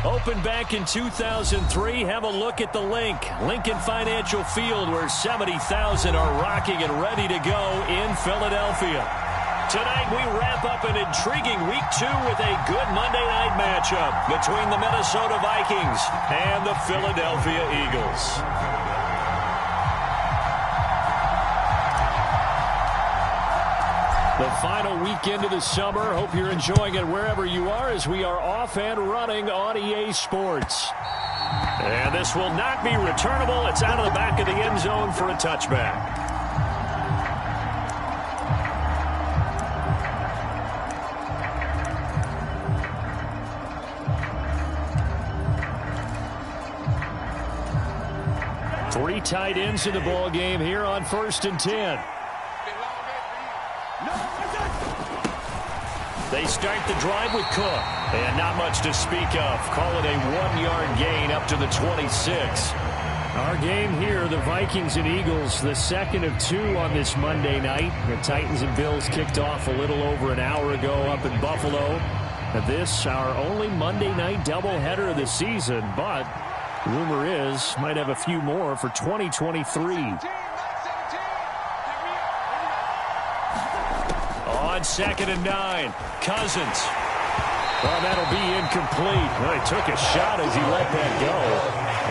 Opened back in 2003. Have a look at the link. Lincoln Financial Field, where 70,000 are rocking and ready to go in Philadelphia. Tonight we wrap up an intriguing Week 2 with a good Monday night matchup between the Minnesota Vikings and the Philadelphia Eagles. The final weekend of the summer. Hope you're enjoying it wherever you are as we are off and running on EA Sports. And this will not be returnable. It's out of the back of the end zone for a touchback. Three tight ends in the ball game here on 1st and 10. They start the drive with Cook. And not much to speak of. Call it a 1-yard gain up to the 26. Our game here, the Vikings and Eagles, the second of 2 on this Monday night. The Titans and Bills kicked off a little over an hour ago up in Buffalo. This, our only Monday night doubleheader of the season, but rumor is might have a few more for 2023. On 2nd and 9, Cousins. Well, that'll be incomplete. Well, he took a shot as he let that go.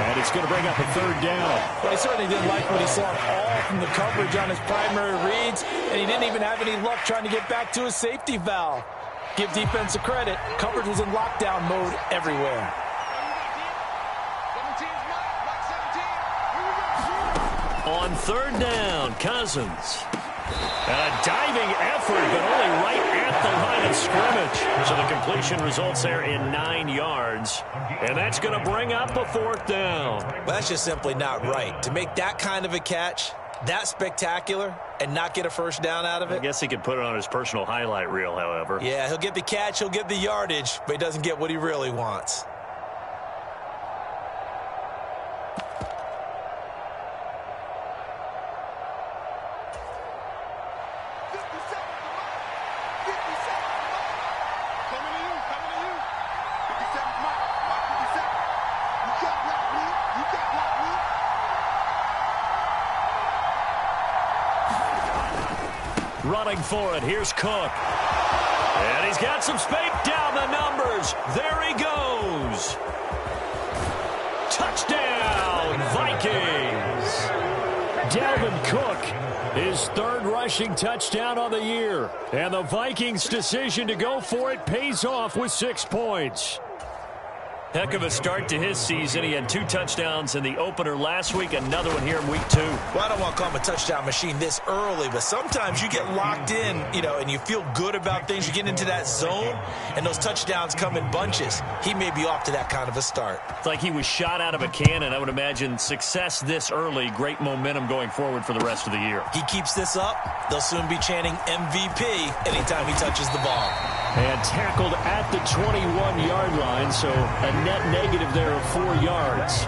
And it's going to bring up a 3rd down. Well, he certainly didn't like what he saw all from the coverage on his primary reads, and he didn't even have any luck trying to get back to his safety valve. Give defense a credit. Coverage was in lockdown mode everywhere. On 3rd down, Cousins. And a diving effort, but only right at the line of scrimmage. So the completion results there in 9 yards. And that's going to bring up a 4th down. Well, that's just simply not right. To make that kind of a catch, that spectacular, and not get a 1st down out of it. I guess he could put it on his personal highlight reel, however. Yeah, he'll get the catch, he'll get the yardage, but he doesn't get what he really wants. Running for it. Here's Cook. And he's got some space down the numbers. There he goes. Touchdown, Vikings. Dalvin Cook, his 3rd rushing touchdown on the year. And the Vikings' decision to go for it pays off with 6 points. Heck of a start to his season. He had 2 touchdowns in the opener last week, another one here in Week 2. Well, I don't want to call him a touchdown machine this early, but sometimes you get locked in, and you feel good about things. You get into that zone, and those touchdowns come in bunches. He may be off to that kind of a start. It's like he was shot out of a cannon. I would imagine success this early, great momentum going forward for the rest of the year. He keeps this up, they'll soon be chanting MVP anytime he touches the ball. And tackled at the 21-yard line, so a net negative there of 4 yards.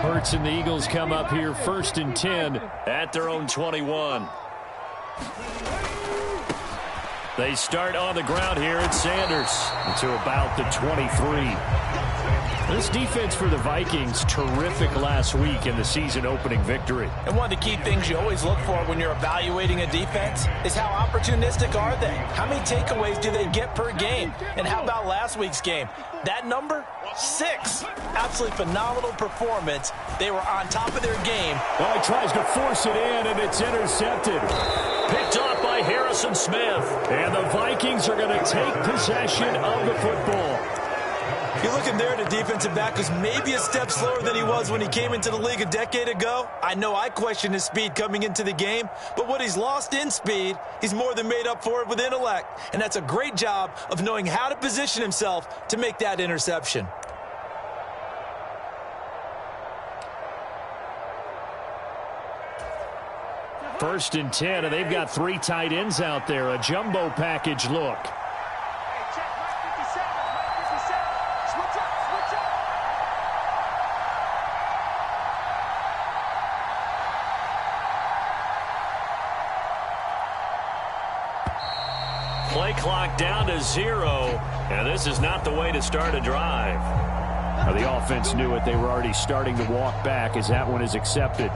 Hurts and the Eagles come up here 1st and 10 at their own 21. They start on the ground here at Sanders to about the 23. This defense for the Vikings, terrific last week in the season-opening victory. And one of the key things you always look for when you're evaluating a defense is how opportunistic are they? How many takeaways do they get per game? And how about last week's game? That number? 6. Absolutely phenomenal performance. They were on top of their game. Well, he tries to force it in, and it's intercepted. Picked off by Harrison Smith. And the Vikings are going to take possession of the football. You're looking there at a defensive back who's maybe a step slower than he was when he came into the league a decade ago. I know I questioned his speed coming into the game, but what he's lost in speed, he's more than made up for it with intellect. And that's a great job of knowing how to position himself to make that interception. First and 10, and they've got 3 tight ends out there. A jumbo package look. Play clock down to 0, and this is not the way to start a drive. Now, the offense knew it. They were already starting to walk back as that one is accepted.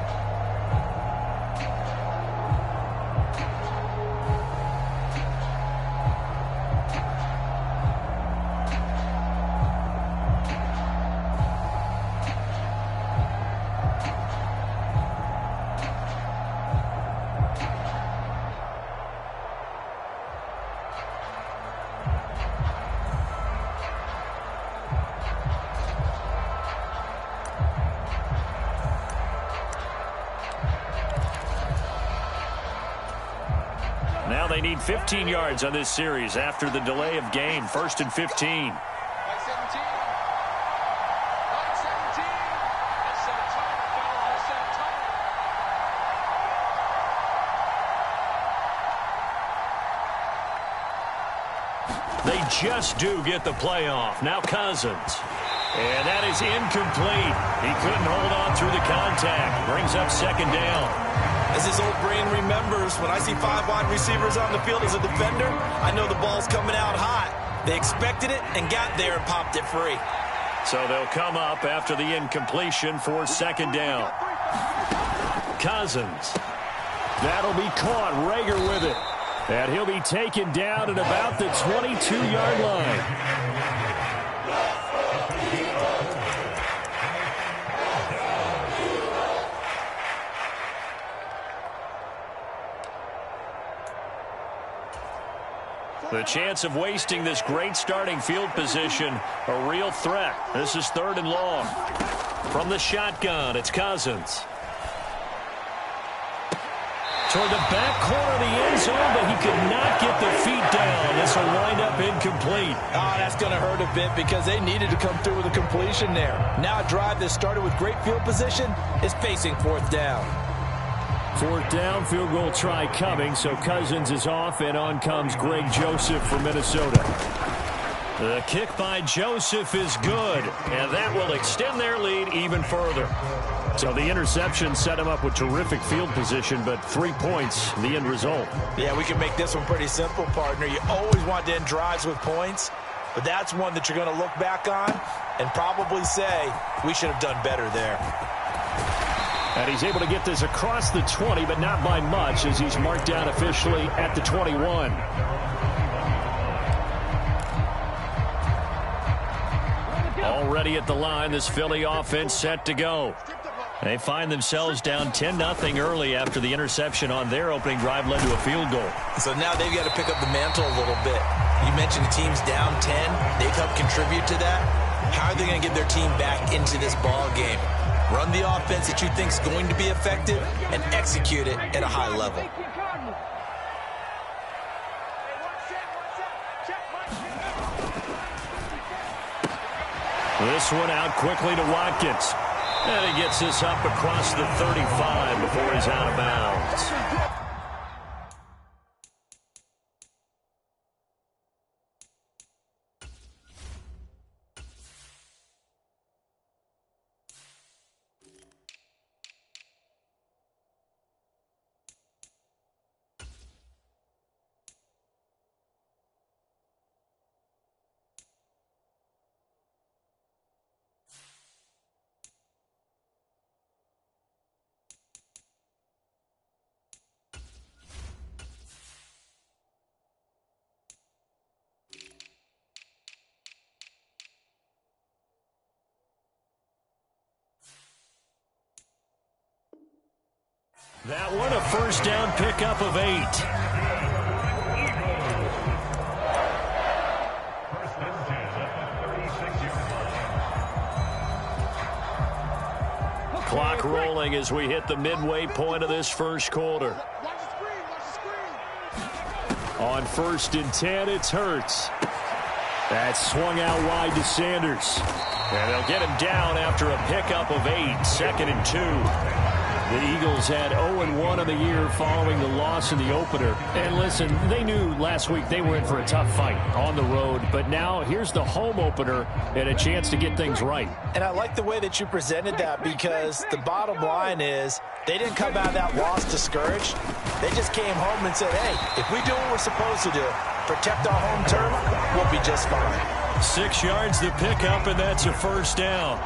Now they need 15 yards on this series after the delay of game. 1st and 15. They just do get the playoff. Now Cousins. And that is incomplete. He couldn't hold on through the contact. Brings up 2nd down. As his old brain remembers, when I see 5 wide receivers on the field as a defender, I know the ball's coming out hot. They expected it and got there and popped it free. So they'll come up after the incompletion for 2nd down. Cousins. That'll be caught. Rager with it. And he'll be taken down at about the 22-yard line. The chance of wasting this great starting field position, a real threat. This is 3rd and long. From the shotgun, it's Cousins. Toward the back corner of the end zone, but he could not get the feet down. This will wind up incomplete. Oh, that's going to hurt a bit because they needed to come through with a completion there. Now a drive that started with great field position is facing 4th down. 4th down, field goal try coming, so Cousins is off, and on comes Greg Joseph from Minnesota. The kick by Joseph is good, and that will extend their lead even further. So the interception set him up with terrific field position, but 3 points, the end result. Yeah, we can make this one pretty simple, partner. You always want to end drives with points, but that's one that you're going to look back on and probably say, we should have done better there. And he's able to get this across the 20, but not by much, as he's marked down officially at the 21. Already at the line, this Philly offense set to go. They find themselves down 10-0 early after the interception on their opening drive led to a field goal. So now they've got to pick up the mantle a little bit. You mentioned the team's down 10. They've helped contribute to that. How are they going to get their team back into this ball game? Run the offense that you think is going to be effective and execute it at a high level. This one out quickly to Watkins. And he gets this up across the 35 before he's out of bounds. That one a 1st down pickup of 8. Clock rolling as we hit the midway point of this 1st quarter. On 1st and 10, it's Hurts. That's swung out wide to Sanders. And they'll get him down after a pickup of 8. 2nd and 2. The Eagles had 0-1 on the year following the loss in the opener. And listen, they knew last week they were in for a tough fight on the road. But now here's the home opener and a chance to get things right. And I like the way that you presented that, because the bottom line is they didn't come out of that loss discouraged. They just came home and said, hey, if we do what we're supposed to do, protect our home turf, we'll be just fine. 6 yards the pickup, and that's a first down.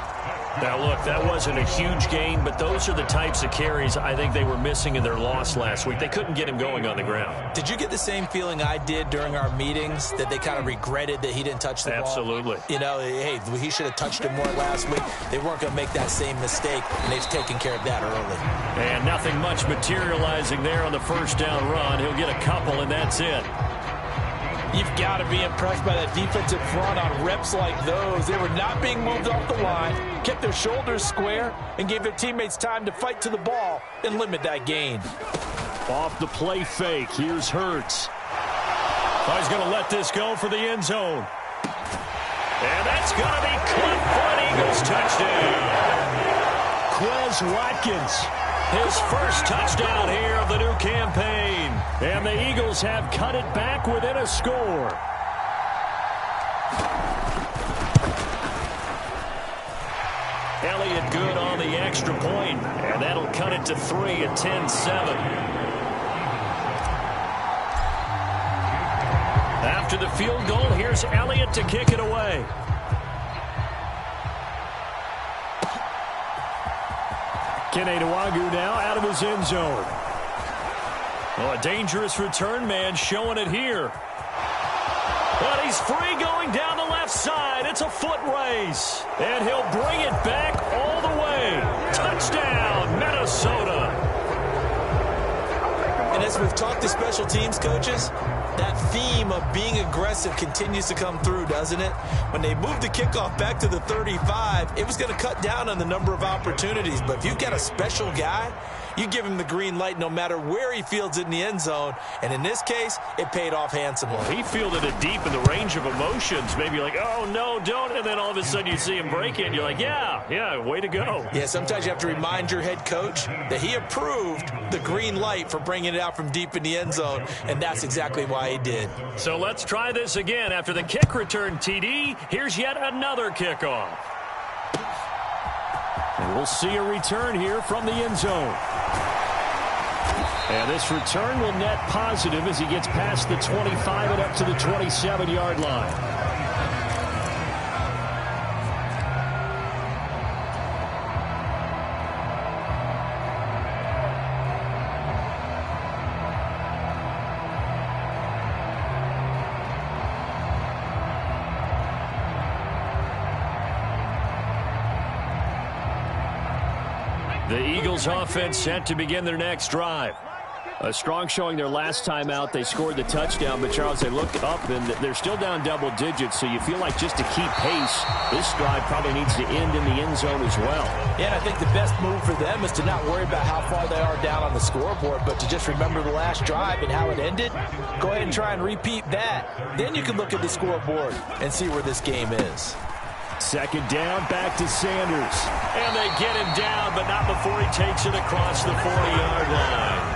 Now, look, that wasn't a huge gain, but those are the types of carries I think they were missing in their loss last week. They couldn't get him going on the ground. Did you get the same feeling I did during our meetings, that they kind of regretted that he didn't touch the ball? Absolutely. You know, hey, he should have touched it more last week. They weren't going to make that same mistake, and they've taken care of that early. And nothing much materializing there on the first down run. He'll get a couple, and that's it. You've got to be impressed by that defensive front on reps like those. They were not being moved off the line, kept their shoulders square, and gave their teammates time to fight to the ball and limit that gain. Off the play fake, here's Hurts. Oh, he's going to let this go for the end zone. And that's going to be caught for an Eagles touchdown. Quez Watkins, his first touchdown here of the new campaign. And the Eagles have cut it back within a score. Elliott good on the extra point, and that'll cut it to 3 at 10-7. After the field goal, here's Elliott to kick it away. Kene Nwangwu now out of his end zone. Oh, a dangerous return man showing it here. But he's free going down the left side. It's a foot race. And he'll bring it back all the way. Touchdown, Minnesota. And as we've talked to special teams coaches, that theme of being aggressive continues to come through, doesn't it? When they moved the kickoff back to the 35, it was going to cut down on the number of opportunities. But if you've got a special guy, you give him the green light no matter where he fields it in the end zone. And in this case, it paid off handsomely. He fielded it deep in the range of emotions. Maybe like, oh, no, don't. And then all of a sudden you see him break it. You're like, yeah, way to go. Yeah, sometimes you have to remind your head coach that he approved the green light for bringing it out from deep in the end zone. And that's exactly why he did. So let's try this again. After the kick return TD, here's yet another kickoff. And we'll see a return here from the end zone. And this return will net positive as he gets past the 25 and up to the 27-yard line. The Eagles offense set to begin their next drive. A strong showing their last time out. They scored the touchdown, but Charles, they looked up and they're still down double digits, so you feel like just to keep pace, this drive probably needs to end in the end zone as well. Yeah, and I think the best move for them is to not worry about how far they are down on the scoreboard, but to just remember the last drive and how it ended. Go ahead and try and repeat that. Then you can look at the scoreboard and see where this game is. Second down, back to Sanders. And they get him down, but not before he takes it across the 40-yard line.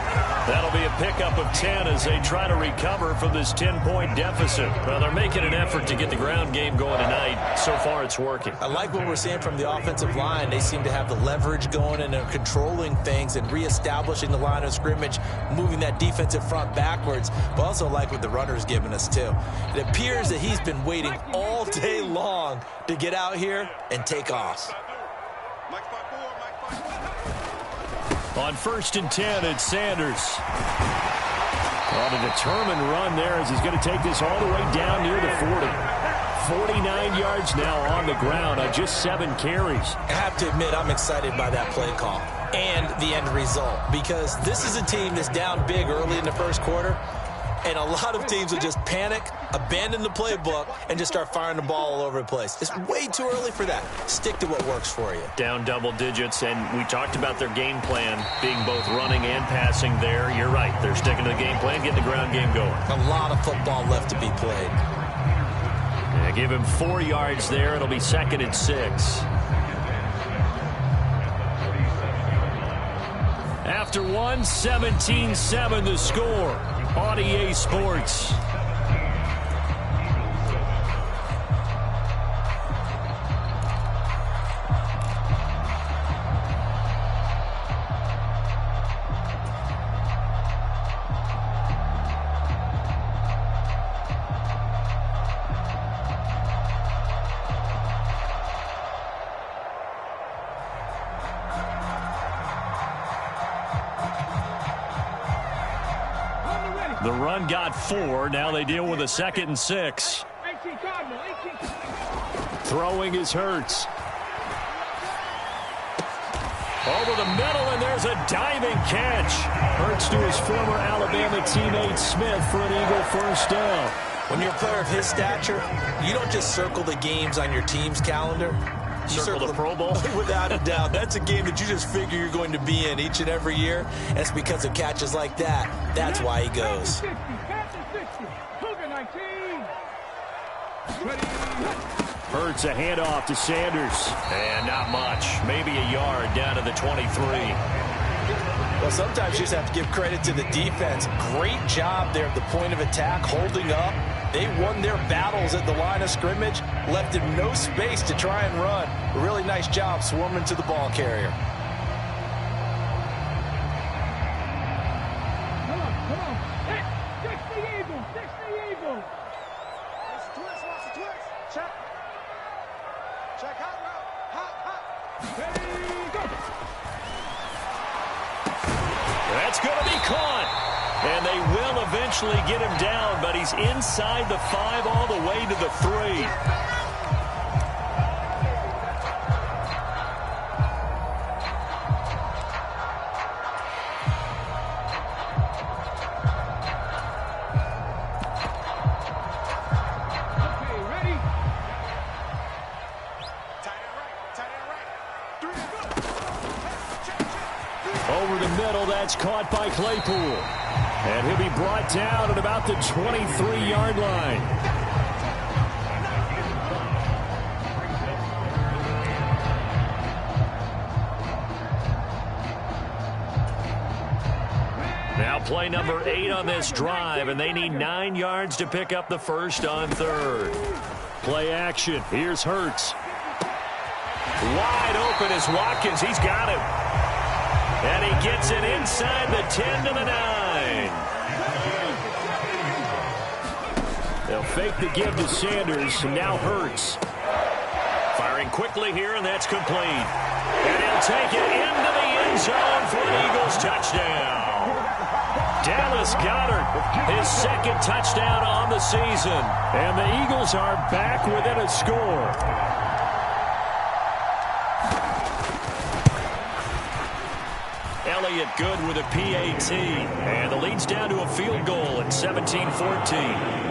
That'll be a pickup of 10 as they try to recover from this 10-point deficit. Well, they're making an effort to get the ground game going tonight. So far, it's working. I like what we're seeing from the offensive line. They seem to have the leverage going, and they're controlling things and reestablishing the line of scrimmage, moving that defensive front backwards. But also like what the runner's giving us, too. It appears that he's been waiting all day long to get out here and take off. On 1st and 10, it's Sanders. On a determined run there as he's going to take this all the way down near the 40. 49 yards now on the ground on just 7 carries. I have to admit, I'm excited by that play call and the end result, because this is a team that's down big early in the first quarter, and a lot of teams will just panic, abandon the playbook, and just start firing the ball all over the place. It's way too early for that. Stick to what works for you. Down double digits, and we talked about their game plan being both running and passing there. You're right. They're sticking to the game plan, getting the ground game going. A lot of football left to be played. Yeah, give him 4 yards there. It'll be 2nd and 6. After one, 17-7 the score on EA Sports. The run got 4. Now they deal with a 2nd and 6. Throwing is Hurts. Over the middle, and there's a diving catch. Hurts to his former Alabama teammate Smith for an Eagle first down. When you're a player of his stature, you don't just circle the games on your team's calendar. Circle the Pro Bowl? Without a doubt. That's a game that you just figure you're going to be in each and every year. That's because of catches like that. That's why he goes. Hurts a handoff to Sanders. And not much. Maybe a yard down to the 23. Well, sometimes you just have to give credit to the defense. Great job there at the point of attack, holding up. They won their battles at the line of scrimmage, left him no space to try and run. A really nice job swarming to the ball carrier. Come on. Hey, fix the eagle. Watch the twist. Check. Hot route. Ready, go. That's going to be caught. And they will eventually get him down, but he's inside the 5 all the way to the 3. Okay, ready? Tight end right. 3 good. Over the middle, that's caught by Claypool. And he'll be brought down at about the 23-yard line. Now play number 8 on this drive, and they need 9 yards to pick up the first on 3rd. Play action. Here's Hurts. Wide open is Watkins. He's got him. And he gets it inside the 10 to the 9. They'll fake the give to Sanders, and now Hurts. Firing quickly here, and that's complete. And he'll take it into the end zone for an Eagles touchdown. Dallas Goedert, his 2nd touchdown on the season. And the Eagles are back within a score. Elliott good with a PAT. And the lead's down to a field goal at 17-14.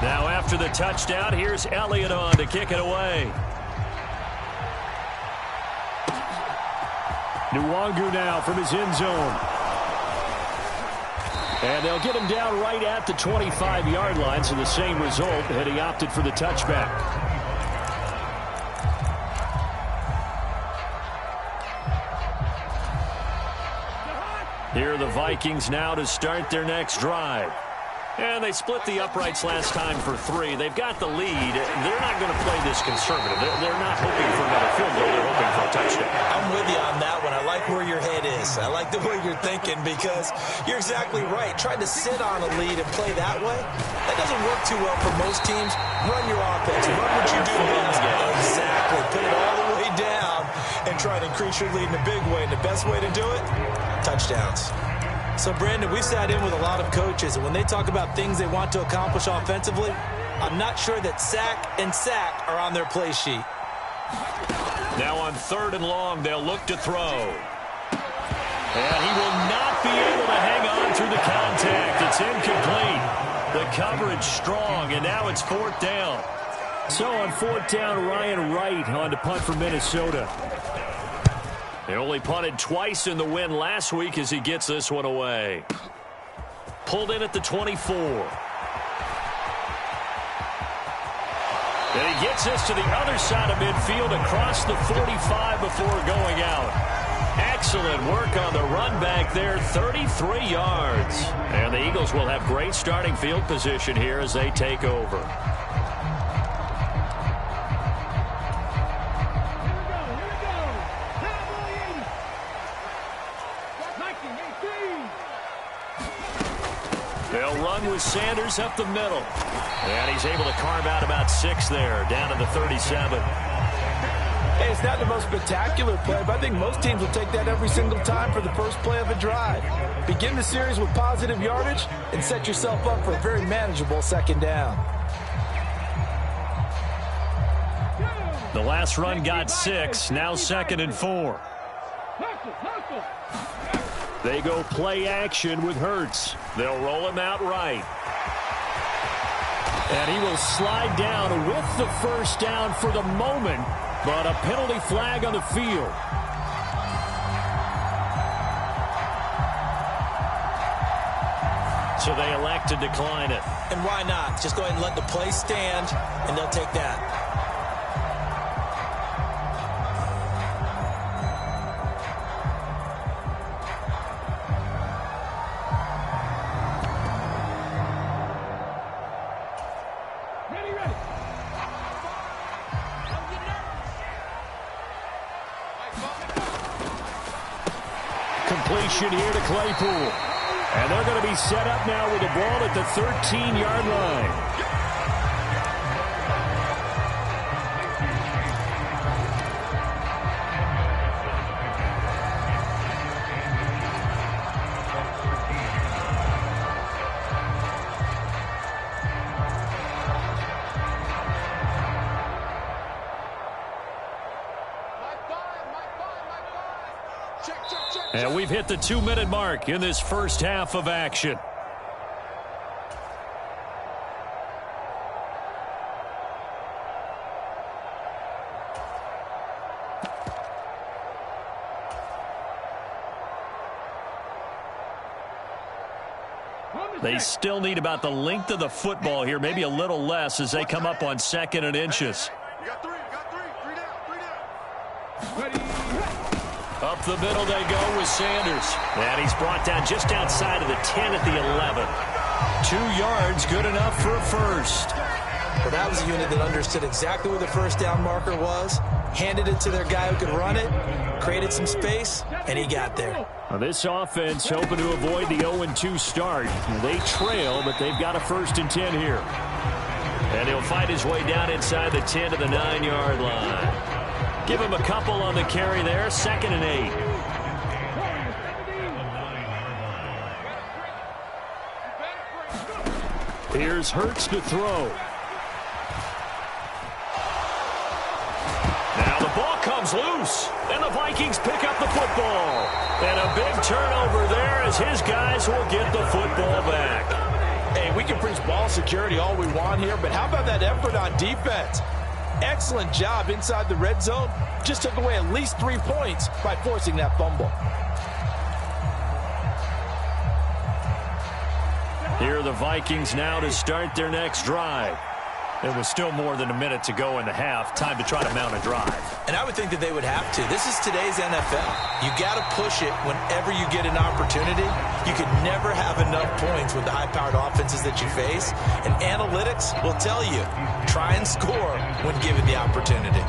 Now after the touchdown, here's Elliott on to kick it away. Nwangu now from his end zone. And they'll get him down right at the 25-yard line, so the same result, and he opted for the touchback. Here are the Vikings now to start their next drive. And they split the uprights last time for 3. They've got the lead. They're not going to play this conservative. They're not hoping for another field goal. They're hoping for a touchdown. I'm with you on that one. I like where your head is. I like the way you're thinking because you're exactly right. Trying to sit on a lead and play that way, that doesn't work too well for most teams. Run your offense. Run what you do best. Exactly. Put it all the way down and try to increase your lead in a big way. And the best way to do it, touchdowns. So, Brandon, we sat in with a lot of coaches, and when they talk about things they want to accomplish offensively, I'm not sure that sack and sack are on their play sheet. Now on 3rd and long, they'll look to throw. And he will not be able to hang on through the contact. It's incomplete. The coverage strong, and now it's 4th down. So on 4th down, Ryan Wright on to punt for Minnesota. They only punted twice in the win last week as he gets this one away. Pulled in at the 24. And he gets this to the other side of midfield across the 45 before going out. Excellent work on the run back there, 33 yards. And the Eagles will have great starting field position here as they take over. They'll run with Sanders up the middle. And he's able to carve out about 6 there, down to the 37. Hey, it's not the most spectacular play, but I think most teams will take that every single time for the first play of a drive. Begin the series with positive yardage and set yourself up for a very manageable second down. The last run got 6, now 2nd and 4. They go play action with Hurts. They'll roll him out right. And he will slide down with the first down for the moment, but a penalty flag on the field. So they elect to decline it. And why not? Just go ahead and let the play stand, and they'll take that. Completion here to Claypool. And they're going to be set up now with the ball at the 13-yard line. And we've hit the 2-minute mark in this first half of action. They still need about the length of the football here, maybe a little less as they come up on 2nd and inches. You got three down. Ready. Up the middle they go with Sanders. And he's brought down just outside of the 10 at the 11. 2 yards, good enough for a first. Well, that was a unit that understood exactly where the first down marker was, handed it to their guy who could run it, created some space, and he got there. Now this offense hoping to avoid the 0-2 start. They trail, but they've got a 1st and 10 here. And he'll fight his way down inside the 10 to the 9-yard line. Give him a couple on the carry there, 2nd and 8. Here's Hurts to throw. Now the ball comes loose, and the Vikings pick up the football. And a big turnover there as his guys will get the football back. Hey, we can preach ball security all we want here, but how about that effort on defense? Excellent job inside the red zone. Just took away at least 3 points by forcing that fumble. Here are the Vikings now to start their next drive. It was still more than a minute to go in the half. Time to try to mount a drive. And I would think that they would have to. This is today's NFL. You got to push it whenever you get an opportunity. You could never have enough points with the high-powered offenses that you face. And analytics will tell you, try and score when given the opportunity.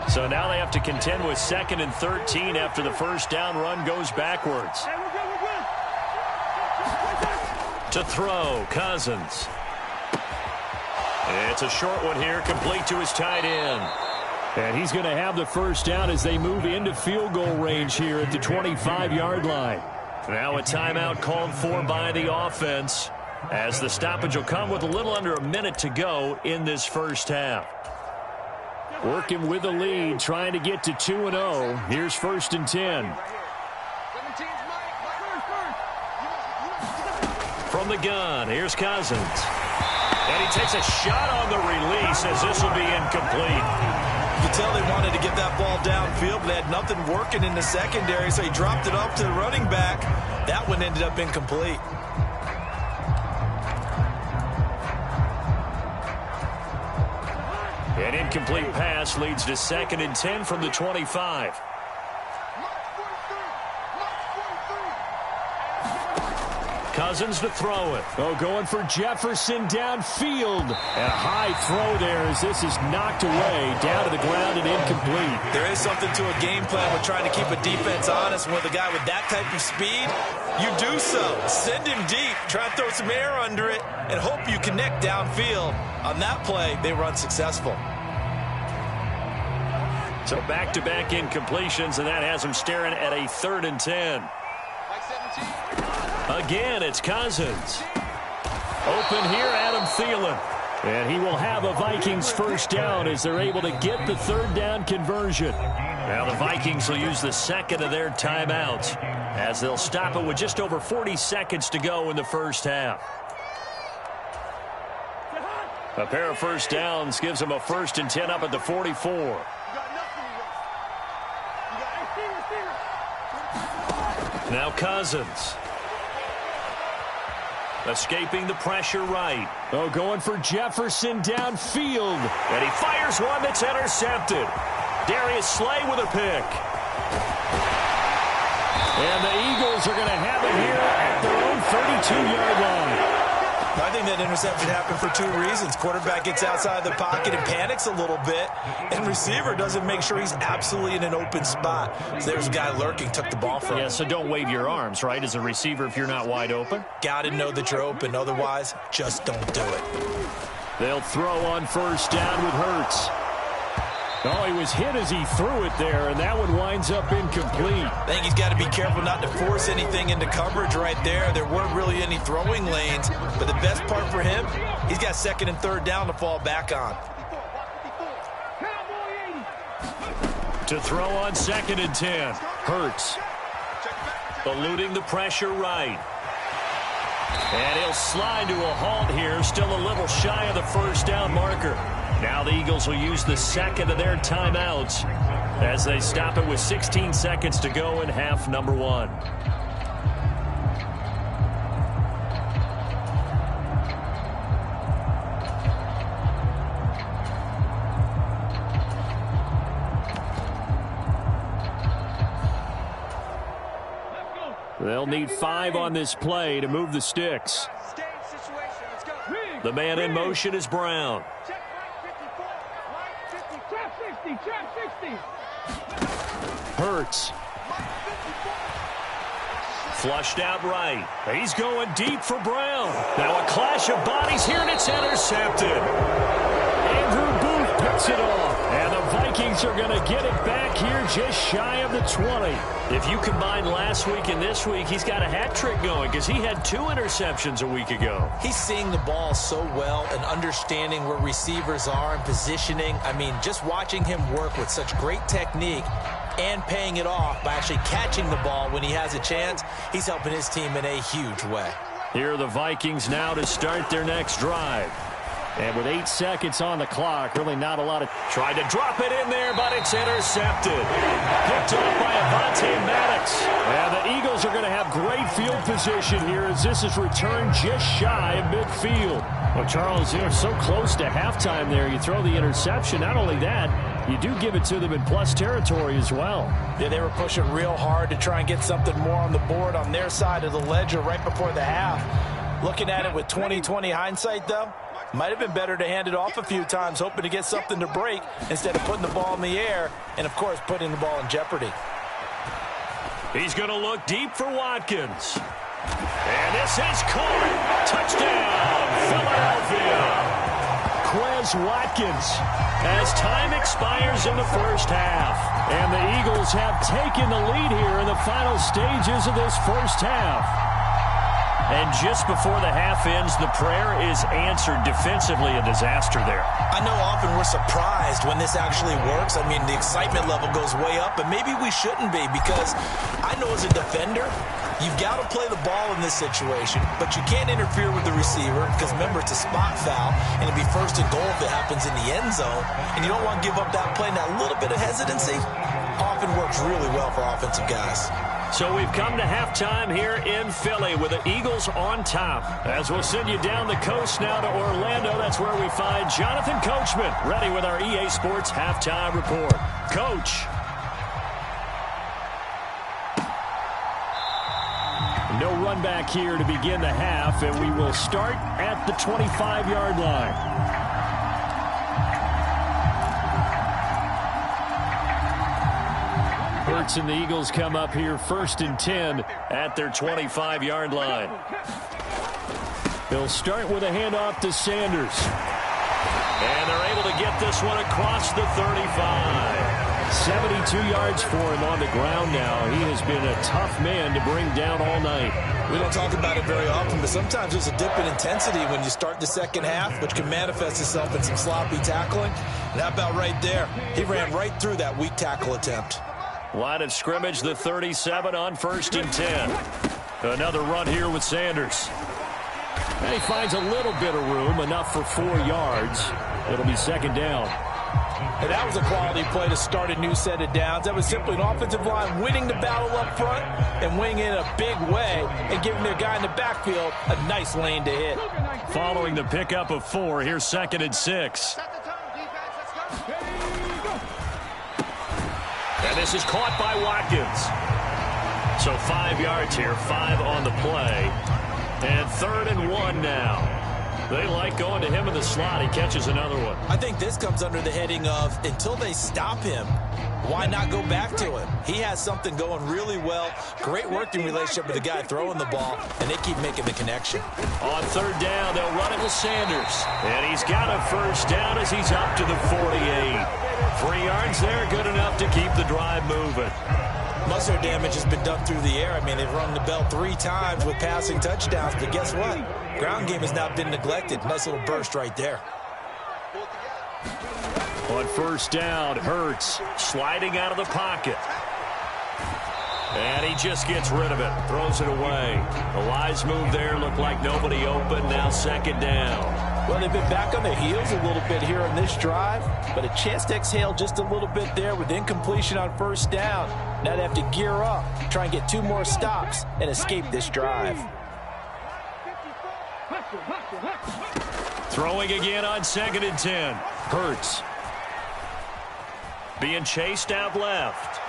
So now they have to contend with 2nd and 13 after the first down run goes backwards. To throw, Cousins. It's a short one here, complete to his tight end. And he's going to have the first down as they move into field goal range here at the 25-yard line. Now a timeout called for by the offense as the stoppage will come with a little under a minute to go in this first half. Working with the lead, trying to get to 2-0. Here's 1st and 10. From the gun, here's Cousins. And he takes a shot on the release as this will be incomplete. You can tell they wanted to get that ball downfield, but they had nothing working in the secondary, so he dropped it off to the running back. That one ended up incomplete. An incomplete pass leads to 2nd and 10 from the 25. Cousins to throw it. Oh, going for Jefferson downfield. And a high throw there as this is knocked away, down to the ground and incomplete. There is something to a game plan with trying to keep a defense honest. With a guy with that type of speed, you do so. Send him deep, try to throw some air under it, and hope you connect downfield. On that play, they were unsuccessful. So back-to-back incompletions, and that has him staring at a 3rd and 10. Again, it's Cousins. Open here, Adam Thielen. And he will have a Vikings first down as they're able to get the 3rd down conversion. Now the Vikings will use the 2nd of their timeouts as they'll stop it with just over 40 seconds to go in the first half. A pair of first downs gives them a 1st and 10 up at the 44. Now Cousins. Escaping the pressure right. Oh, going for Jefferson downfield. And he fires one that's intercepted. Darius Slay with a pick. And the Eagles are going to have it here at their own 32-yard line. I think that interception happened for 2 reasons. Quarterback gets outside the pocket and panics a little bit, and receiver doesn't make sure he's absolutely in an open spot. So there's a guy lurking, took the ball from him. Yeah, so don't wave your arms, right, as a receiver if you're not wide open. Got to know that you're open. Otherwise, just don't do it. They'll throw on first down with Hurts. Oh, he was hit as he threw it there, and that one winds up incomplete. I think he's got to be careful not to force anything into coverage right there. There weren't really any throwing lanes, but the best part for him, he's got 2nd and 3rd down to fall back on. To throw on 2nd and 10. Hurts. Eluding the pressure right. And he'll slide to a halt here, still a little shy of the first down marker. Now the Eagles will use the 2nd of their timeouts as they stop it with 16 seconds to go in half number 1. They'll need 5 on this play to move the sticks. The man in motion is Brown. Hurts. Flushed out right. He's going deep for Brown. Now a clash of bodies here, and it's intercepted. Andrew Booth picks it off. And the Vikings are going to get it back here just shy of the 20. If you combine last week and this week, he's got a hat trick going because he had 2 interceptions a week ago. He's seeing the ball so well and understanding where receivers are and positioning. I mean, just watching him work with such great technique and paying it off by actually catching the ball when he has a chance, he's helping his team in a huge way. Here are the Vikings now to start their next drive. And with 8 seconds on the clock, really not a lot of... Tried to drop it in there, but it's intercepted. Picked up by Avonte Maddox. And the Eagles are going to have great field position here as this is returned just shy of midfield. Well, Charles, you're so close to halftime there. You throw the interception. Not only that, you do give it to them in plus territory as well. Yeah, they were pushing real hard to try and get something more on the board on their side of the ledger right before the half. Looking at it with 20/20 hindsight, though, might have been better to hand it off a few times, hoping to get something to break instead of putting the ball in the air and, of course, putting the ball in jeopardy. He's going to look deep for Watkins. And this is caught. Touchdown, Philadelphia. Quez Watkins. As time expires in the first half. And the Eagles have taken the lead here in the final stages of this first half. And just before the half ends, the prayer is answered. Defensively, a disaster there. I know often we're surprised when this actually works. I mean, the excitement level goes way up, but maybe we shouldn't be because I know as a defender, you've got to play the ball in this situation, but you can't interfere with the receiver because, remember, it's a spot foul, and it'd be 1st and goal if it happens in the end zone, and you don't want to give up that play. Now, a little bit of hesitancy often works really well for offensive guys. So we've come to halftime here in Philly with the Eagles on top. As we'll send you down the coast now to Orlando, that's where we find Jonathan Coachman ready with our EA Sports halftime report. Coach. No run back here to begin the half, and we will start at the 25-yard line. Hurts and the Eagles come up here 1st and 10 at their 25-yard line. They'll start with a handoff to Sanders. And they're able to get this one across the 35. 72 yards for him on the ground now. He has been a tough man to bring down all night. We don't talk about it very often, but sometimes there's a dip in intensity when you start the second half, which can manifest itself in some sloppy tackling. And how about right there? He ran right through that weak tackle attempt. Line of scrimmage, the 37 on 1st and 10. Another run here with Sanders. And he finds a little bit of room, enough for 4 yards. It'll be 2nd down. And that was a quality play to start a new set of downs. That was simply an offensive line winning the battle up front and winning in a big way and giving their guy in the backfield a nice lane to hit. Following the pickup of 4, here's 2nd and 6. And this is caught by Watkins. So 5 yards here, 5 on the play. And 3rd and 1 now. They like going to him in the slot. He catches another one. I think this comes under the heading of until they stop him, why not go back to him? He has something going really well. Great working relationship with the guy throwing the ball, and they keep making the connection. On 3rd down, they'll run it with Sanders. And he's got a 1st down as he's up to the 48. 3 yards there, good enough to keep the drive moving. Most of their damage has been done through the air. I mean, they've rung the bell 3 times with passing touchdowns, but guess what? Ground game has not been neglected. Nice little burst right there. On 1st down, Hurts sliding out of the pocket. And he just gets rid of it, throws it away. A wise move there, looked like nobody open, now 2nd down. Well, they've been back on their heels a little bit here on this drive, but a chance to exhale just a little bit there with incompletion on 1st down. Now they have to gear up, try and get 2 more stops, and escape this drive. Throwing again on 2nd and 10. Hurts. Being chased out left.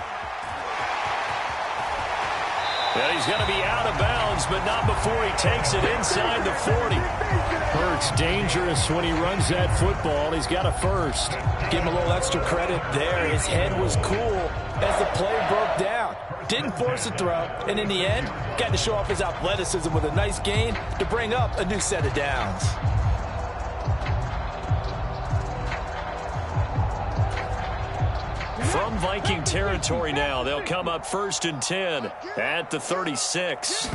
And he's going to be out of bounds, but not before he takes it inside the 40. Hurts dangerous when he runs that football. He's got a 1st. Give him a little extra credit there. His head was cool as the play broke down. Didn't force a throw, and in the end, got to show off his athleticism with a nice gain to bring up a new set of downs. From Viking territory now, they'll come up 1st and 10 at the 36.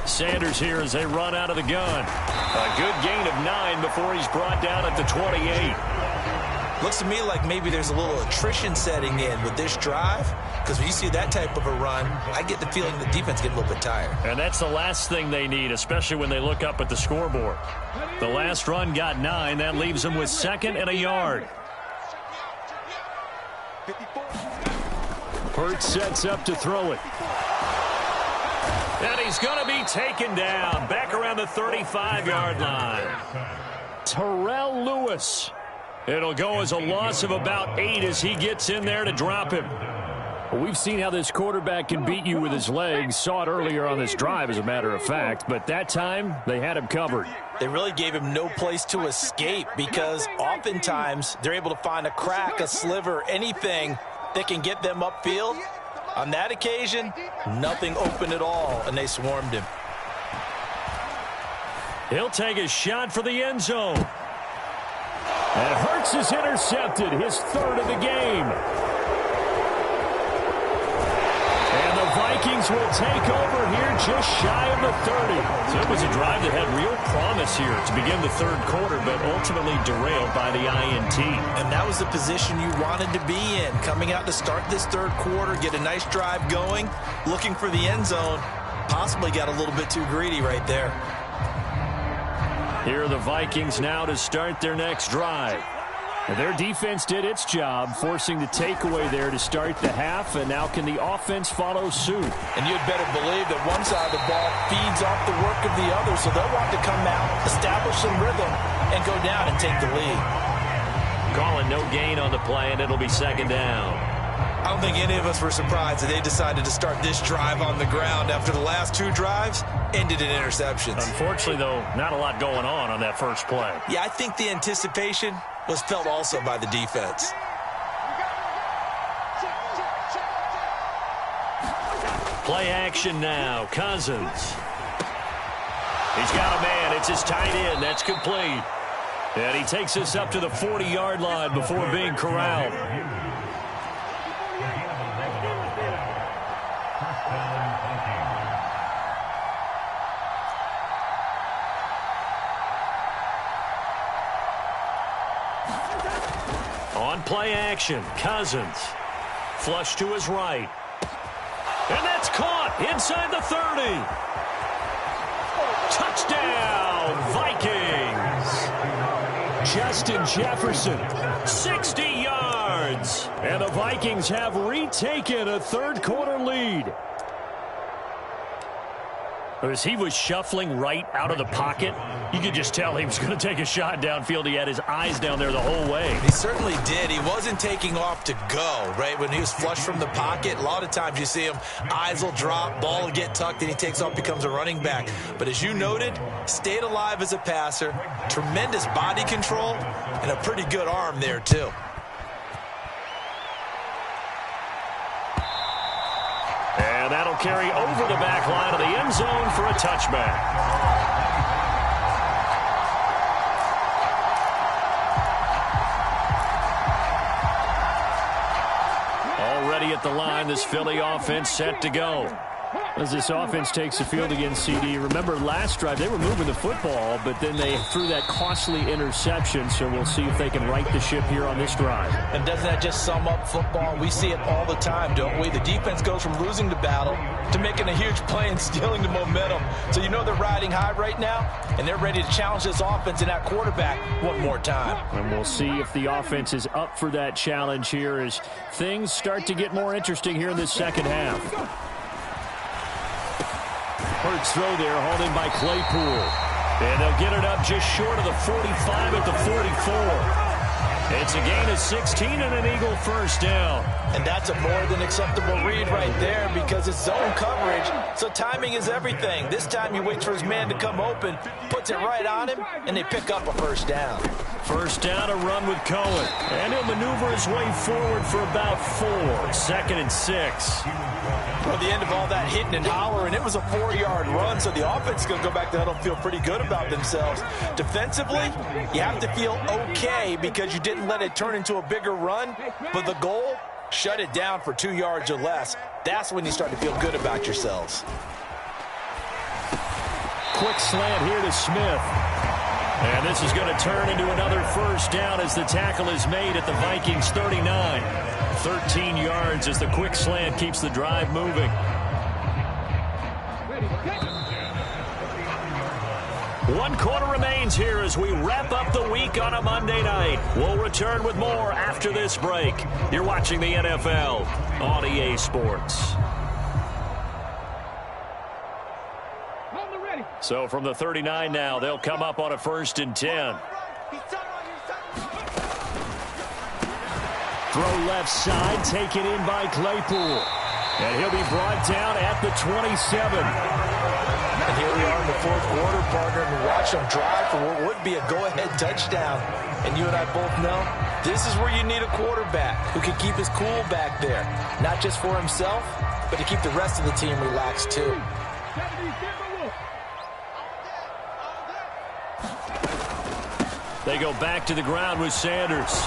Sanders here as they run out of the gun. A good gain of 9 before he's brought down at the 28. Looks to me like maybe there's a little attrition setting in with this drive, because when you see that type of a run, I get the feeling the defense get a little bit tired. And that's the last thing they need, especially when they look up at the scoreboard. The last run got 9. That leaves them with 2nd and a yard. Hurts sets up to throw it. And he's going to be taken down back around the 35-yard line. Terrell Lewis. It'll go as a loss of about 8 as he gets in there to drop him. Well, we've seen how this quarterback can beat you with his legs. Saw it earlier on this drive, as a matter of fact. But that time, they had him covered. They really gave him no place to escape because oftentimes they're able to find a crack, a sliver, anything that can get them upfield. On that occasion, nothing open at all, and they swarmed him. He'll take a shot for the end zone. And Hurts is intercepted, his 3rd of the game. And the Vikings will take over here just shy of the 30. So it was a drive that had real promise here to begin the 3rd quarter, but ultimately derailed by the INT. And that was the position you wanted to be in, coming out to start this 3rd quarter, get a nice drive going, looking for the end zone. Possibly got a little bit too greedy right there. Here are the Vikings now to start their next drive. And their defense did its job, forcing the takeaway there to start the half, and now can the offense follow suit? And you'd better believe that one side of the ball feeds off the work of the other, so they'll want to come out, establish some rhythm, and go down and take the lead. Calling no gain on the play, and it'll be second down. I don't think any of us were surprised that they decided to start this drive on the ground after the last two drives ended in interceptions. Unfortunately, though, not a lot going on that first play. Yeah, I think the anticipation was felt also by the defense. Play action now. Cousins. He's got a man. It's his tight end. That's complete. And he takes us up to the 40-yard line before being corralled. On play action, Cousins. Flush to his right. And that's caught inside the 30. Touchdown, Vikings. Justin Jefferson, 60 yards. And the Vikings have retaken a third-quarter lead. As he was shuffling right out of the pocket, you could just tell he was going to take a shot downfield. He had his eyes down there the whole way. He certainly did. He wasn't taking off to go, right? When he was flushed from the pocket, a lot of times you see him, eyes will drop, ball will get tucked, and he takes off, becomes a running back. But as you noted, stayed alive as a passer, tremendous body control, and a pretty good arm there, too. And that'll carry over the back line of the end zone for a touchback. Already at the line, this Philly offense set to go. As this offense takes the field against CD, remember last drive they were moving the football, but then they threw that costly interception, so we'll see if they can right the ship here on this drive. And doesn't that just sum up football? We see it all the time, don't we? The defense goes from losing the battle to making a huge play and stealing the momentum. So you know they're riding high right now, and they're ready to challenge this offense and that quarterback one more time. And we'll see if the offense is up for that challenge here as things start to get more interesting here in this second half. Hurts throw there, hauled in by Claypool. And they'll get it up just short of the 45 at the 44. It's a gain of 16 and an Eagle first down. And that's a more than acceptable read right there because it's zone coverage, so timing is everything. This time he waits for his man to come open, puts it right on him, and they pick up a first down. First down, a run with Cohen. And he'll maneuver his way forward for about 4. 2nd and 6. Well, the end of all that hitting and hollering, it was a 4-yard run, so the offense is going to go back to huddle and feel pretty good about themselves. Defensively, you have to feel okay because you didn't let it turn into a bigger run, but the goal, shut it down for 2 yards or less. That's when you start to feel good about yourselves. Quick slant here to Smith. And this is going to turn into another first down as the tackle is made at the Vikings 39. 13 yards as the quick slant keeps the drive moving. One quarter remains here as we wrap up the week on a Monday night. We'll return with more after this break. You're watching the NFL on EA Sports. So from the 39 now, they'll come up on a 1st and 10. Throw left side, taken in by Claypool. And he'll be brought down at the 27. And here we are in the 4th quarter, partner, and watch them drive for what would be a go-ahead touchdown. And you and I both know this is where you need a quarterback who can keep his cool back there. Not just for himself, but to keep the rest of the team relaxed too. They go back to the ground with Sanders.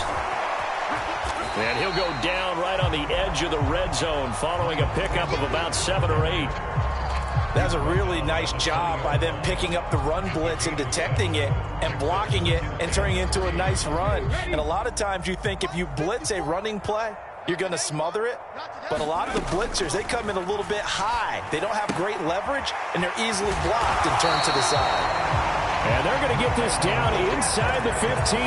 And he'll go down right on the edge of the red zone following a pickup of about 7 or 8. That's a really nice job by them picking up the run blitz and detecting it and blocking it and turning it into a nice run. And a lot of times you think if you blitz a running play, you're going to smother it. But a lot of the blitzers, they come in a little bit high. They don't have great leverage, and they're easily blocked and turned to the side. And they're going to get this down inside the 15.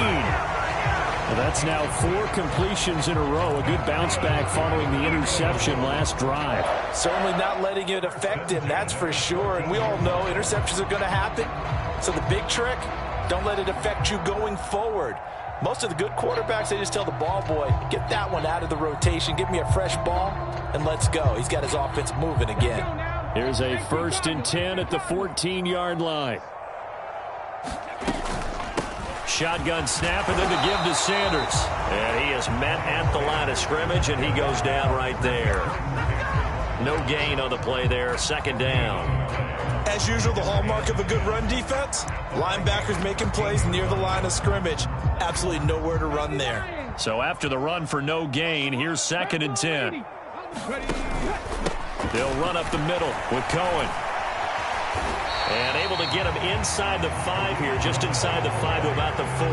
Well, that's now 4 completions in a row. A good bounce back following the interception last drive. Certainly not letting it affect him, that's for sure. And we all know interceptions are going to happen. So the big trick, don't let it affect you going forward. Most of the good quarterbacks, they just tell the ball boy, get that one out of the rotation, give me a fresh ball, and let's go. He's got his offense moving again. Here's a 1st and 10 at the 14-yard line. Shotgun snap, and then to give to Sanders. And he is met at the line of scrimmage, and he goes down right there. No gain on the play there, 2nd down. As usual, the hallmark of a good run defense, linebackers making plays near the line of scrimmage. Absolutely nowhere to run there. So after the run for no gain, here's 2nd and 10. They'll run up the middle with Cohen. And able to get him inside the 5 here, just inside the 5 to about the 4.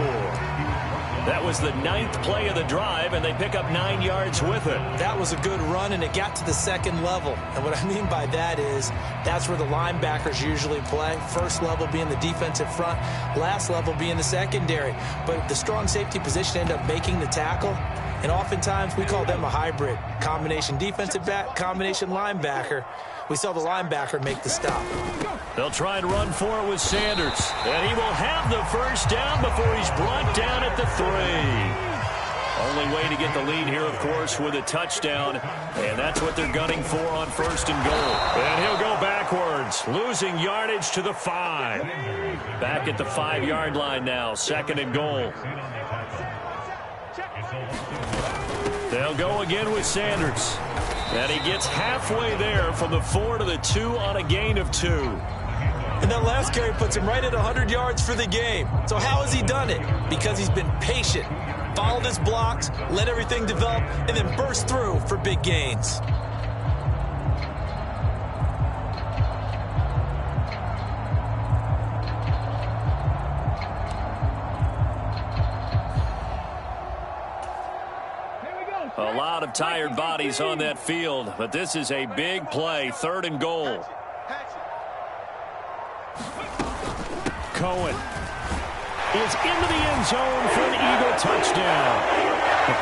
That was the 9th play of the drive, and they pick up 9 yards with it. That was a good run, and it got to the 2nd level. And what I mean by that is that's where the linebackers usually play. First level being the defensive front, last level being the secondary. But the strong safety position ended up making the tackle. And oftentimes we call them a hybrid. Combination defensive back, combination linebacker. We saw the linebacker make the stop. They'll try and run for it with Sanders. And he will have the 1st down before he's brought down at the 3. Only way to get the lead here, of course, with a touchdown. And that's what they're gunning for on 1st and goal. And he'll go backwards, losing yardage to the 5. Back at the 5-yard line now, 2nd and goal. They'll go again with Sanders. And he gets halfway there from the 4 to the 2 on a gain of 2. And that last carry puts him right at 100 yards for the game. So how has he done it? Because he's been patient, followed his blocks, let everything develop, and then burst through for big gains. A lot of tired bodies on that field, but this is a big play, 3rd and goal. Cohen is into the end zone for an Eagle touchdown.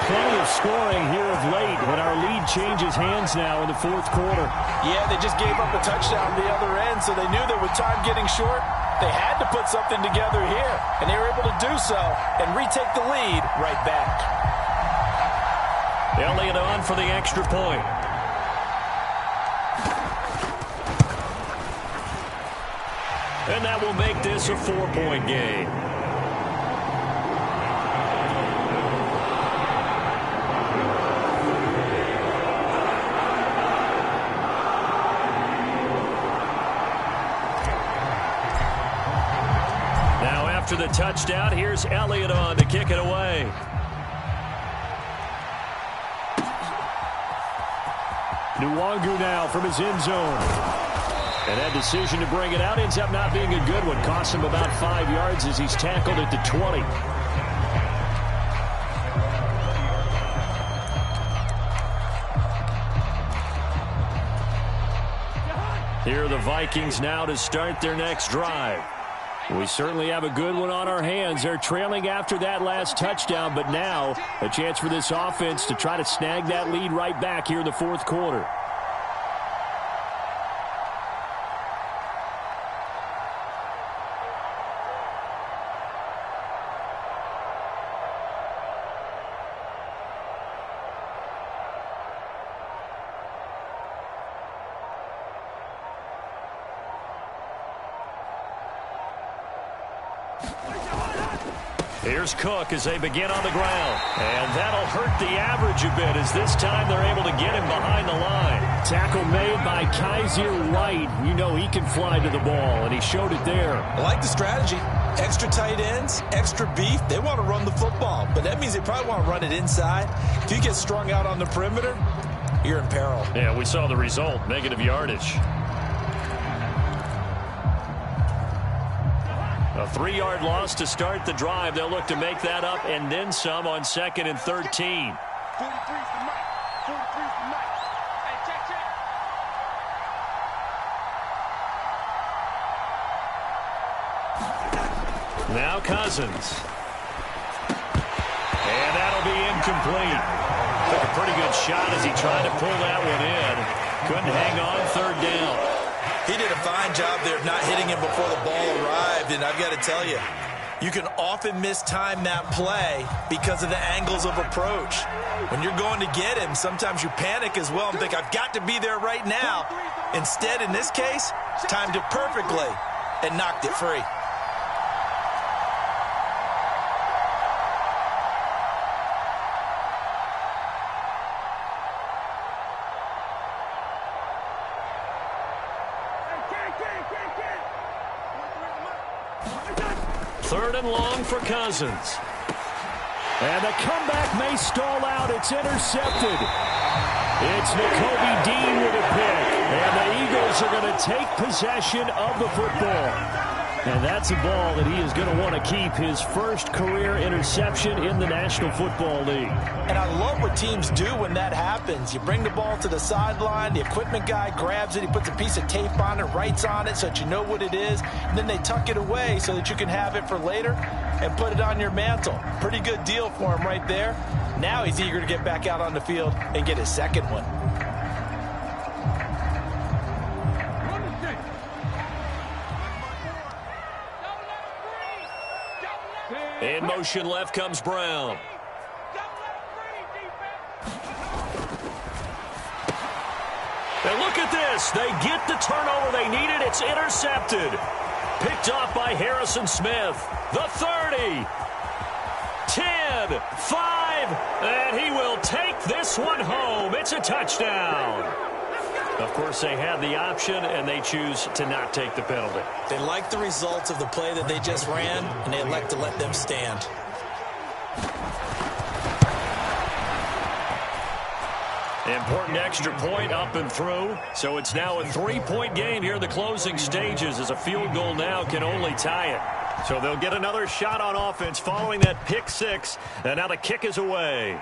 Plenty of scoring here of late, but our lead changes hands now in the 4th quarter. Yeah, they just gave up a touchdown the other end, so they knew that with time getting short, they had to put something together here, and they were able to do so and retake the lead right back. Elliott on for the extra point. And that will make this a 4-point game. Now after the touchdown, here's Elliott on to kick it away. Nwangu now from his end zone. And that decision to bring it out ends up not being a good one. Costs him about 5 yards as he's tackled at the 20. Here are the Vikings now to start their next drive. We certainly have a good one on our hands. They're trailing after that last touchdown, but now a chance for this offense to try to snag that lead right back here in the 4th quarter. Here's Cook as they begin on the ground. And that'll hurt the average a bit as this time they're able to get him behind the line. Tackle made by Kaiser White. You know he can fly to the ball, and he showed it there. I like the strategy. Extra tight ends, extra beef. They want to run the football, but that means they probably want to run it inside. If you get strung out on the perimeter, you're in peril. Yeah, we saw the result, negative yardage. A 3-yard loss to start the drive. They'll look to make that up and then some on 2nd and 13. 43's the mic. 43's the mic. Hey, check, check. Now Cousins. And incomplete. Took a pretty good shot as he tried to pull that one in. Couldn't hang on third down. He did a fine job there of not hitting him before the ball arrived, and I've got to tell you, you can often mistime that play because of the angles of approach. When you're going to get him, sometimes you panic as well and think, I've got to be there right now. Instead, in this case, timed it perfectly and knocked it free. Third and long for Cousins. And the comeback may stall out. It's intercepted. It's Nakobe Dean with a pick. And the Eagles are going to take possession of the football. And that's a ball that he is going to want to keep, his first career interception in the National Football League. And I love what teams do when that happens. You bring the ball to the sideline, the equipment guy grabs it, he puts a piece of tape on it, writes on it so that you know what it is, and then they tuck it away so that you can have it for later and put it on your mantle. Pretty good deal for him right there. Now he's eager to get back out on the field and get his second one. In motion left comes Brown. And look at this. They get the turnover they needed. It's intercepted. Picked off by Harrison Smith. The 30. 10. 5. And he will take this one home. It's a touchdown. Of course, they had the option, and they choose to not take the penalty. They like the results of the play that they just ran, and they elect to let them stand. Important extra point up and through. So it's now a 3-point game here in the closing stages, as a field goal now can only tie it. So they'll get another shot on offense following that pick six, and now the kick is away.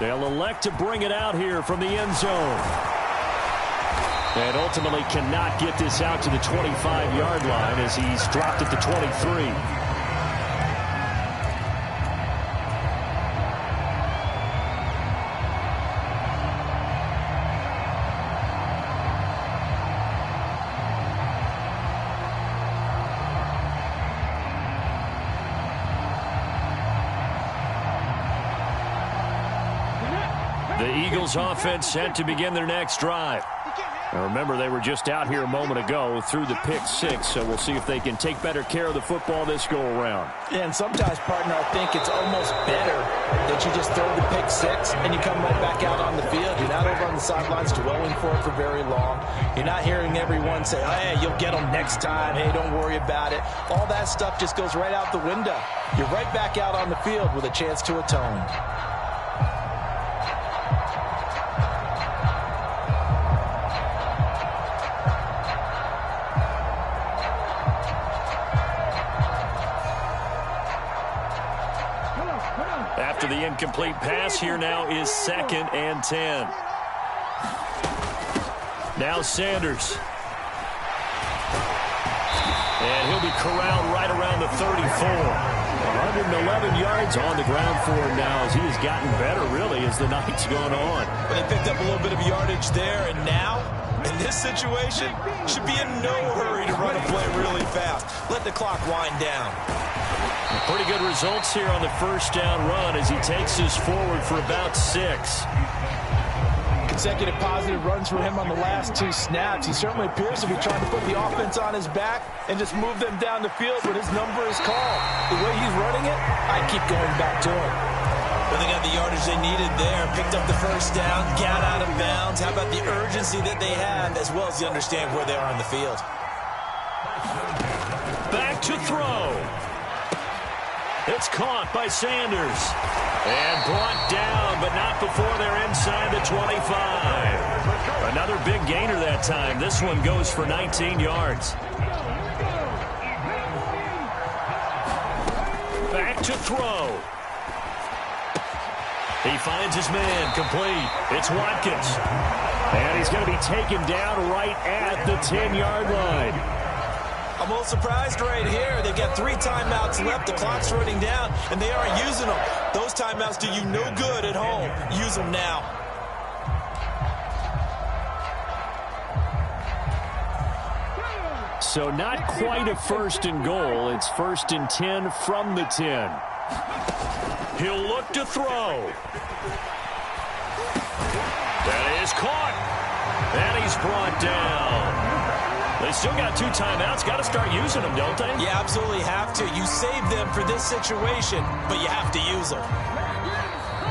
They'll elect to bring it out here from the end zone. And ultimately cannot get this out to the 25-yard line as he's dropped at the 23. The Eagles offense set to begin their next drive. Now remember, they were just out here a moment ago through the pick six, so we'll see if they can take better care of the football this go-around. Yeah, and sometimes, partner, I think it's almost better that you just throw the pick six and you come right back out on the field. You're not over on the sidelines dwelling for it for very long. You're not hearing everyone say, oh, hey, you'll get them next time. Hey, don't worry about it. All that stuff just goes right out the window. You're right back out on the field with a chance to atone. After the incomplete pass, here now is 2nd and 10. Now Sanders. And he'll be corralled right around the 34. 111 yards on the ground for him now, as he has gotten better, really, as the night's gone on. But they picked up a little bit of yardage there, and now, in this situation, should be in no hurry to run a play really fast. Let the clock wind down. Pretty good results here on the first down run as he takes us forward for about 6. Consecutive positive runs for him on the last 2 snaps. He certainly appears to be trying to put the offense on his back and just move them down the field when his number is called. The way he's running it, I keep going back to him. Well, they got the yardage they needed there. Picked up the first down, got out of bounds. How about the urgency that they have, as well as they understand where they are on the field? Back to throw. It's caught by Sanders. And brought down, but not before they're inside the 25. Another big gainer that time. This one goes for 19 yards. Back to throw. He finds his man, complete. It's Watkins. And he's going to be taken down right at the 10-yard line. I'm I'm a little surprised right here. They've got 3 timeouts left. The clock's running down, and they aren't using them. Those timeouts do you no good at home. Use them now. So not quite a 1st and goal. It's 1st and 10 from the 10. He'll look to throw. That is caught. And he's brought down. They still got 2 timeouts. Got to start using them, don't they? You absolutely have to. You save them for this situation, but you have to use them.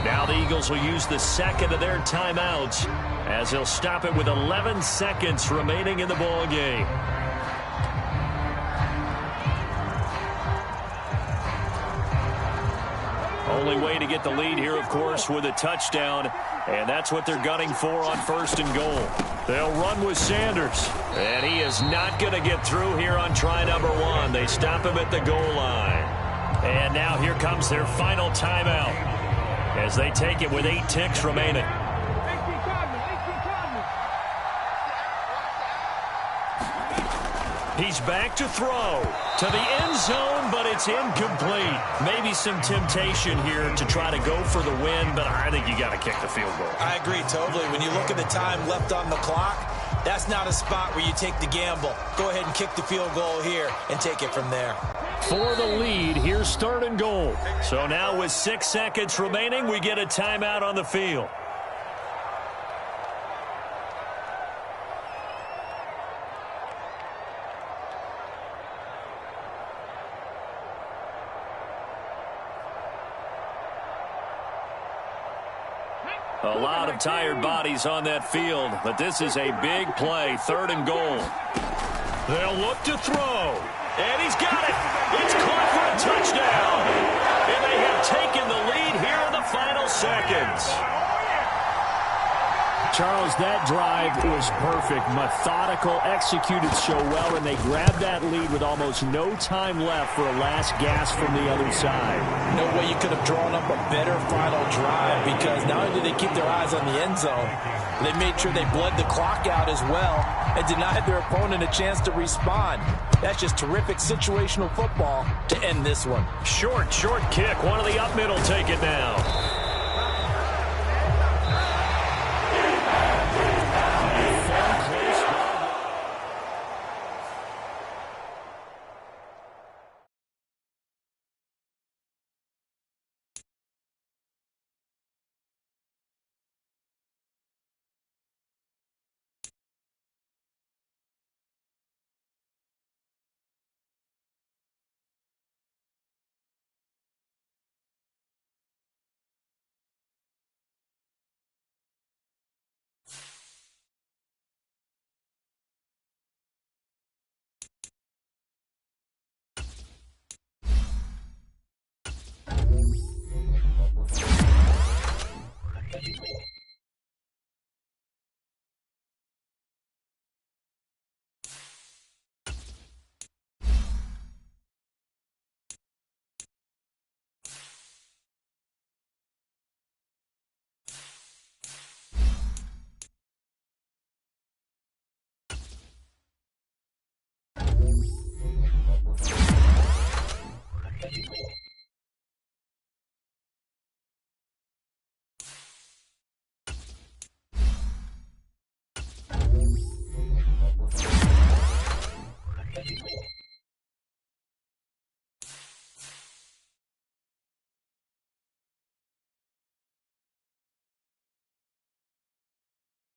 Now the Eagles will use the 2nd of their timeouts as they'll stop it with 11 seconds remaining in the ball game. Only way to get the lead here, of course, with a touchdown, and that's what they're gunning for on 1st and goal. They'll run with Sanders, and he is not going to get through here on try number 1. They stop him at the goal line. And now here comes their final timeout as they take it with 8 ticks remaining. He's back to throw to the end zone, but it's incomplete. Maybe some temptation here to try to go for the win, but I think you got to kick the field goal. I agree totally. When you look at the time left on the clock, that's not a spot where you take the gamble. Go ahead and kick the field goal here and take it from there. For the lead, here's 3rd and goal. So now with 6 seconds remaining, we get a timeout on the field. A lot of tired bodies on that field, but this is a big play, 3rd and goal. They'll look to throw, and he's got it. It's caught for a touchdown, and they have taken the lead here in the final seconds. Charles, that drive was perfect, methodical, executed so well, and they grabbed that lead with almost no time left for a last gasp from the other side. No way you could have drawn up a better final drive, because not only did they keep their eyes on the end zone, they made sure they bled the clock out as well and denied their opponent a chance to respond. That's just terrific situational football to end this one. Short kick. One of the up middle take it now.